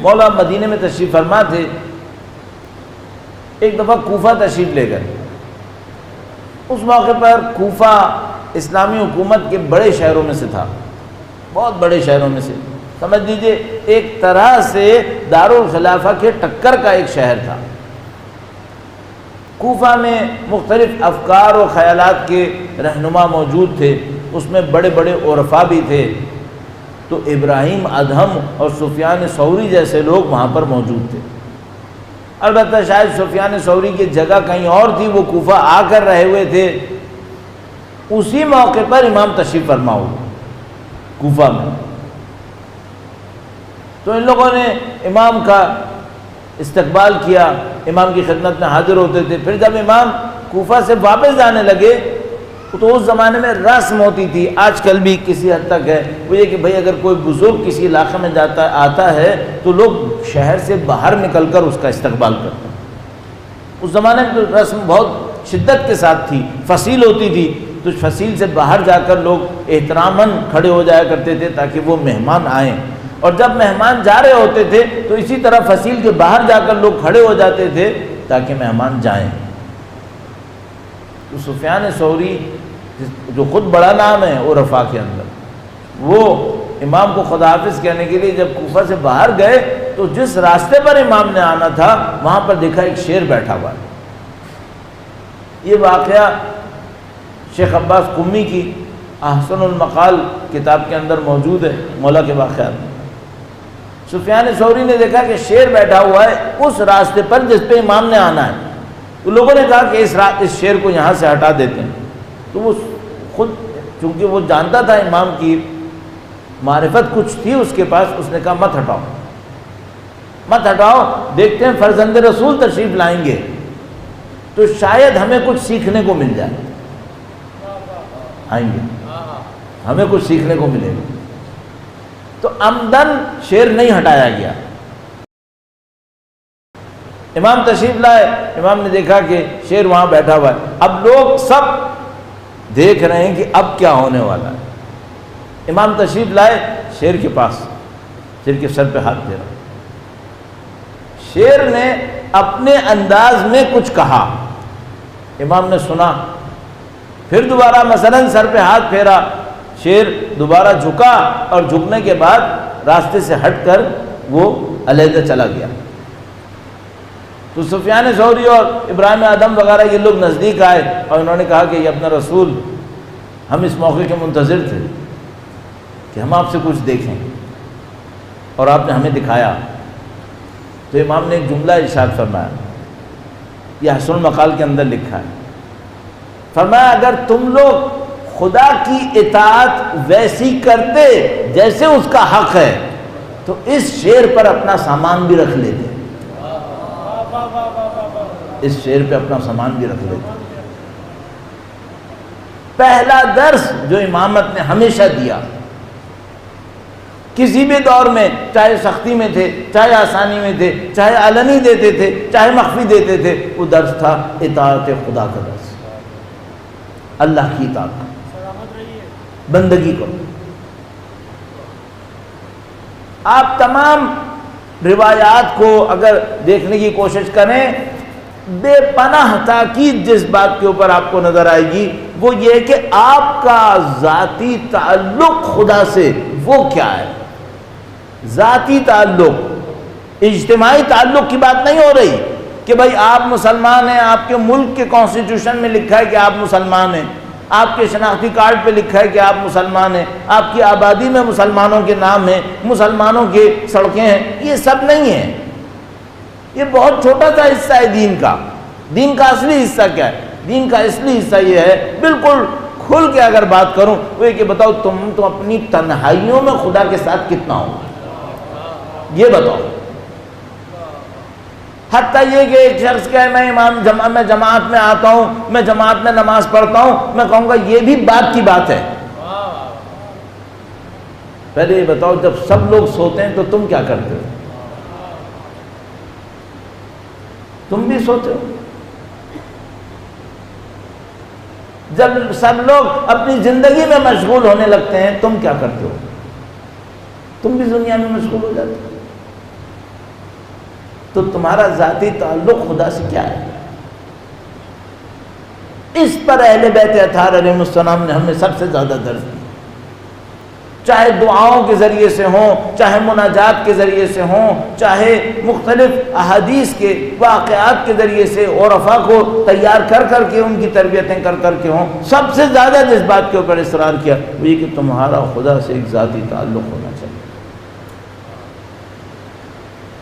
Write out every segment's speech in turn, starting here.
مولا مدینے میں تشریف فرما تھے، ایک دفعہ کوفہ تشریف لے گئے۔ اس موقع پر کوفہ اسلامی حکومت کے بڑے شہروں میں سے تھا، بہت بڑے شہروں میں سے، سمجھ لیجئے ایک طرح سے دارالخلافہ کے ٹکر کا ایک شہر تھا۔ کوفہ میں مختلف افکار و خیالات کے رہنما موجود تھے، اس میں بڑے بڑے عرفاء بھی تھے، تو ابراہیم ادہم اور سفیان ثوری جیسے لوگ وہاں پر موجود تھے۔ البتہ شاید سفیان ثوری کی جگہ کہیں اور تھی، وہ کوفہ آ کر رہے ہوئے تھے۔ اسی موقع پر امام تشریف فرما ہوئے کوفہ میں، تو ان لوگوں نے امام کا استقبال کیا، امام کی خدمت میں حاضر ہوتے تھے۔ پھر جب امام کوفہ سے واپس جانے لگے تو اس زمانے میں رسم ہوتی تھی، آج کل بھی کسی حد تک ہے، وہ یہ کہ بھئی اگر کوئی بزرگ کسی علاقے میں آتا ہے تو لوگ شہر سے باہر نکل کر اس کا استقبال کرتے ہیں۔ اس زمانے میں تو رسم بہت شدت کے ساتھ تھی، فصیل ہوتی تھی، تو فصیل سے باہر جا کر لوگ احتراماً کھڑے ہو جایا کرتے تھے تاکہ وہ مہمان آئیں، اور جب مہمان جا رہے ہوتے تھے تو اسی طرح فصیل کے باہر جا کر لوگ کھڑے ہو جاتے تھے تاکہ مہمان جائیں۔ تو سفیان ثوری جو خود بڑا نام ہے عرفاء کے اندر، وہ امام کو خدا حافظ کہنے کے لیے جب کوفہ سے باہر گئے تو جس راستے پر امام نے آنا تھا وہاں پر دیکھا ایک شیر بیٹھا ہوا ہے۔ یہ واقعہ شیخ عباس قمی کی احسن المقال کتاب کے اندر موجود ہے، مولا کے واقعات میں۔ سفیان ثوری نے دیکھا کہ شیر بیٹھا ہوا ہے اس راستے پر جس پہ امام نے آنا ہے، تو لوگوں نے کہا کہ اس شیر کو یہاں سے ہٹا دیتے ہیں۔ تو وہ خود چونکہ وہ جانتا تھا امام کی معرفت کچھ تھی اس کے پاس، اس نے کہا مت ہٹاؤ مت ہٹاؤ، دیکھتے ہیں فرزند رسول تشریف لائیں گے تو شاید ہمیں کچھ سیکھنے کو مل جائے، آئیں گے ہمیں کچھ سیکھنے کو ملے گا۔ تو عمدن شیر نہیں ہٹایا گیا۔ امام تشریف لائے، امام نے دیکھا کہ شیر وہاں بیٹھا ہوا ہے، اب لوگ سب دیکھ رہے ہیں کہ اب کیا ہونے والا ہے۔ امام تشریف لائے شیر کے پاس، شیر کے سر پہ ہاتھ پھیرا، شیر نے اپنے انداز میں کچھ کہا، امام نے سنا، پھر دوبارہ مثلاً سر پہ ہاتھ پھیرا، شیر دوبارہ جھکا اور جھکنے کے بعد راستے سے ہٹ کر وہ علیحدہ چلا گیا۔ تو سفیان ثوری اور ابراہیم ادہم وغیرہ یہ لوگ نزدیک آئے اور انہوں نے کہا کہ یہ اپنا رسول، ہم اس موقع کے منتظر تھے کہ ہم آپ سے کچھ دیکھیں اور آپ نے ہمیں دکھایا۔ تو امام نے ایک جملہ ارشاد فرمایا، یہ حسن المقال کے اندر لکھا ہے، فرمایا اگر تم لوگ خدا کی اطاعت ویسی کرتے جیسے اس کا حق ہے تو اس شیر پر اپنا سامان بھی رکھ لیتے، اس شیر پہ اپنا سامان بھی رکھ لیتے۔ پہلا درس جو امامت نے ہمیشہ دیا، کسی بھی دور میں، چاہے سختی میں تھے، چاہے آسانی میں تھے، چاہے علنی دیتے تھے، چاہے مخفی دیتے تھے، وہ درس تھا اطاعت خدا کا درس، اللہ کی اطاعت، بندگی کو۔ آپ تمام روایات کو اگر دیکھنے کی کوشش کریں، بے پناہ تاکید جس بات کے اوپر آپ کو نظر آئے گی وہ یہ کہ آپ کا ذاتی تعلق خدا سے وہ کیا ہے۔ ذاتی تعلق، اجتماعی تعلق کی بات نہیں ہو رہی کہ بھائی آپ مسلمان ہیں، آپ کے ملک کے کانسٹیٹیوشن میں لکھا ہے کہ آپ مسلمان ہیں، آپ کے شناختی کارڈ پہ لکھا ہے کہ آپ مسلمان ہیں، آپ کی آبادی میں مسلمانوں کے نام ہیں، مسلمانوں کی سڑکیں ہیں، یہ سب نہیں ہے۔ یہ بہت چھوٹا سا حصہ ہے دین کا۔ دین کا اصلی حصہ کیا ہے؟ دین کا اصلی حصہ یہ ہے، بالکل کھل کے اگر بات کروں وہ یہ کہ بتاؤ تم تو اپنی تنہائیوں میں خدا کے ساتھ کتنا ہو، یہ بتاؤ۔ حتیٰ یہ کہ ایک شخص کہ میں جماعت میں آتا ہوں، میں جماعت میں نماز پڑھتا ہوں، میں کہوں گا یہ بھی بات کی بات ہے۔ پہلے یہ بتاؤ جب سب لوگ سوتے ہیں تو تم کیا کرتے ہو؟ تم بھی سوتے ہو؟ جب سب لوگ اپنی زندگی میں مشغول ہونے لگتے ہیں تم کیا کرتے ہو؟ تم بھی دنیا میں مشغول ہو جاتے ہو۔ تو تمہارا ذاتی تعلق خدا سے کیا ہے؟ اس پر اہل بیت اطہار علیہ السلام نے ہمیں سب سے زیادہ درس دی، چاہے دعاؤں کے ذریعے سے ہوں، چاہے مناجات کے ذریعے سے ہوں، چاہے مختلف احادیث کے واقعات کے ذریعے سے عرفاء کو تیار کر کر کے ان کی تربیتیں کر کر کے ہوں، سب سے زیادہ جس بات کے اوپر اصرار کیا وہ یہ کہ تمہارا خدا سے ایک ذاتی تعلق ہونا چاہیے۔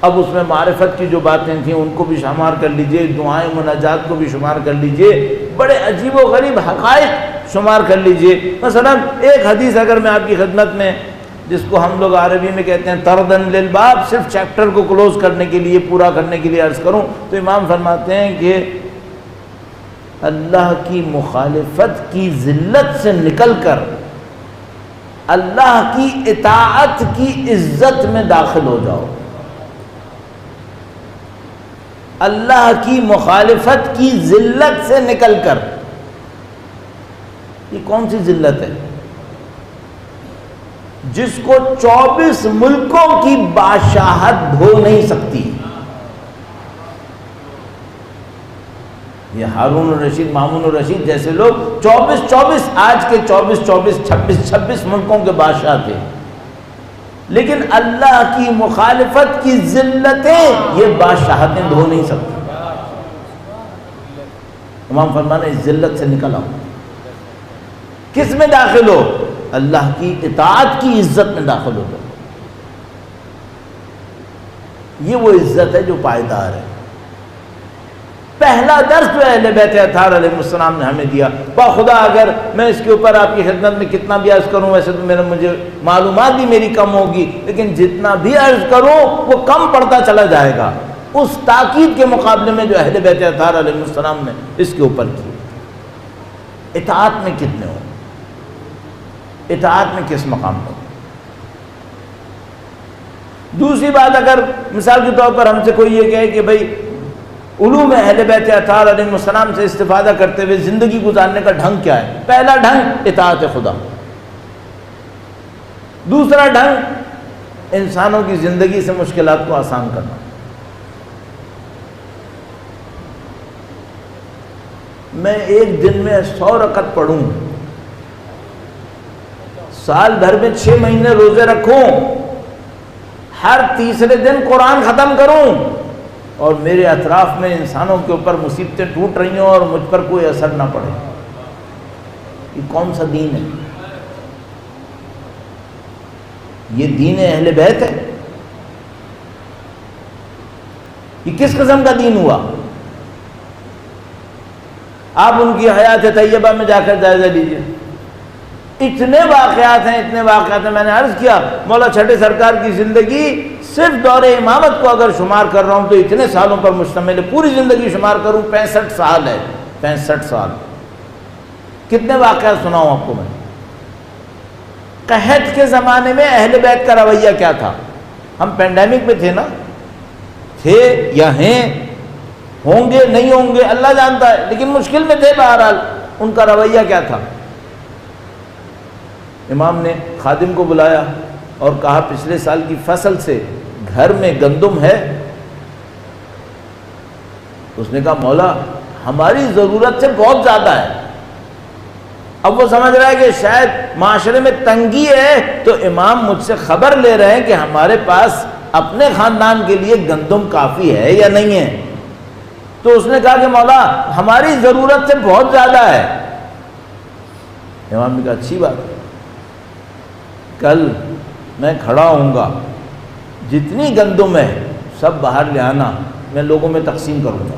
اب اس میں معرفت کی جو باتیں تھیں ان کو بھی شمار کر لیجئے، دعائیں مناجات کو بھی شمار کر لیجئے، بڑے عجیب و غریب حقائق شمار کر لیجئے۔ مثلا ایک حدیث اگر میں آپ کی خدمت میں، جس کو ہم لوگ عربی میں کہتے ہیں طردن للباب، صرف چیپٹر کو کلوز کرنے کے لیے، پورا کرنے کے لیے عرض کروں تو امام فرماتے ہیں کہ اللہ کی مخالفت کی ذلت سے نکل کر اللہ کی اطاعت کی عزت میں داخل ہو جاؤ۔ اللہ کی مخالفت کی ذلت سے نکل کر، یہ کون سی ذلت ہے؟ جس کو 24 ملکوں کی بادشاہت دھو نہیں سکتی۔ یہ ہارون الرشید، مامون الرشید جیسے لوگ 24 آج کے 26 ملکوں کے بادشاہ تھے، لیکن اللہ کی مخالفت کی ذلتیں یہ بادشاہتیں دھو نہیں سکتی۔ امام فرمانا اس ذلت سے نکل آؤ، کس میں داخل ہو؟ اللہ کی اطاعت کی عزت میں داخل ہو جاؤ۔ یہ وہ عزت ہے جو پائیدار ہے۔ پہلا درس جو اہل بیت اطہار علیہ السلام نے ہمیں دیا، خدا اگر میں اس کے اوپر آپ کی خدمت میں کتنا بھی عرض کروں، ویسے تو مجھے معلومات بھی میری کم ہوگی، لیکن جتنا بھی عرض کروں وہ کم پڑتا چلا جائے گا اس تاکید کے مقابلے میں جو اہل بیت اطہار علیہ السلام نے اس کے اوپر کی۔ اطاعت میں کتنے ہو، اطاعت میں کس مقام پر۔ دوسری بات، اگر مثال کے طور پر ہم سے کوئی یہ کہے کہ بھائی علوم اہل بیت اطہار علیہ السلام سے استفادہ کرتے ہوئے زندگی گزارنے کا ڈھنگ کیا ہے؟ پہلا ڈھنگ اطاعت خدا، دوسرا ڈھنگ انسانوں کی زندگی سے مشکلات کو آسان کرنا۔ میں ایک دن میں 100 رکعت پڑھوں، سال بھر میں 6 مہینے روزے رکھوں، ہر تیسرے دن قرآن ختم کروں، اور میرے اطراف میں انسانوں کے اوپر مصیبتیں ٹوٹ رہی ہوں اور مجھ پر کوئی اثر نہ پڑے، یہ کون سا دین ہے؟ یہ دین اہل بیت ہے؟ یہ کس قسم کا دین ہوا؟ آپ ان کی حیات طیبہ میں جا کر جائزہ لیجیے، اتنے واقعات ہیں، میں نے عرض کیا مولا چھٹے سرکار کی زندگی صرف دور امامت کو اگر شمار کر رہا ہوں تو اتنے سالوں پر مشتمل ہے، پوری زندگی شمار کروں 65 سال ہے، 65 سال۔ کتنے واقعات سناؤں آپ کو میں؟ قحط کے زمانے میں اہل بیت کا رویہ کیا تھا؟ ہم پینڈیمک میں تھے نا، تھے یا ہیں، ہوں گے نہیں ہوں گے اللہ جانتا ہے، لیکن مشکل میں تھے، بہرحال ان کا رویہ کیا تھا؟ امام نے خادم کو بلایا اور کہا پچھلے سال کی فصل سے گھر میں گندم ہے؟ اس نے کہا مولا ہماری ضرورت سے بہت زیادہ ہے۔ اب وہ سمجھ رہا ہے کہ شاید معاشرے میں تنگی ہے، تو امام مجھ سے خبر لے رہے ہیں کہ ہمارے پاس اپنے خاندان کے لیے گندم کافی ہے یا نہیں ہے۔ تو اس نے کہا کہ مولا ہماری ضرورت سے بہت زیادہ ہے۔ امام نے کہا اچھی بات ہے، کل میں کھڑا ہوں گا، جتنی گندم ہے سب باہر لے آنا، میں لوگوں میں تقسیم کروں گا۔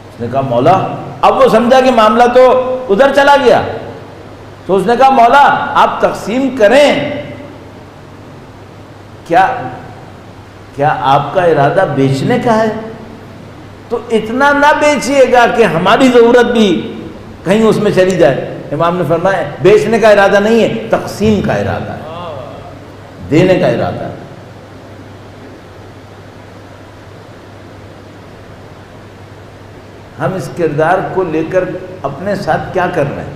اس نے کہا مولا، اب وہ سمجھا کہ معاملہ تو ادھر چلا گیا، تو اس نے کہا مولا آپ تقسیم کریں، کیا آپ کا ارادہ بیچنے کا ہے؟ تو اتنا نہ بیچیے گا کہ ہماری ضرورت بھی کہیں اس میں چلی جائے۔ امام نے فرمایا بیچنے کا ارادہ نہیں ہے، تقسیم کا ارادہ ہے، دینے کا ارادہ ہے۔ ہم اس کردار کو لے کر اپنے ساتھ کیا کر رہے ہیں؟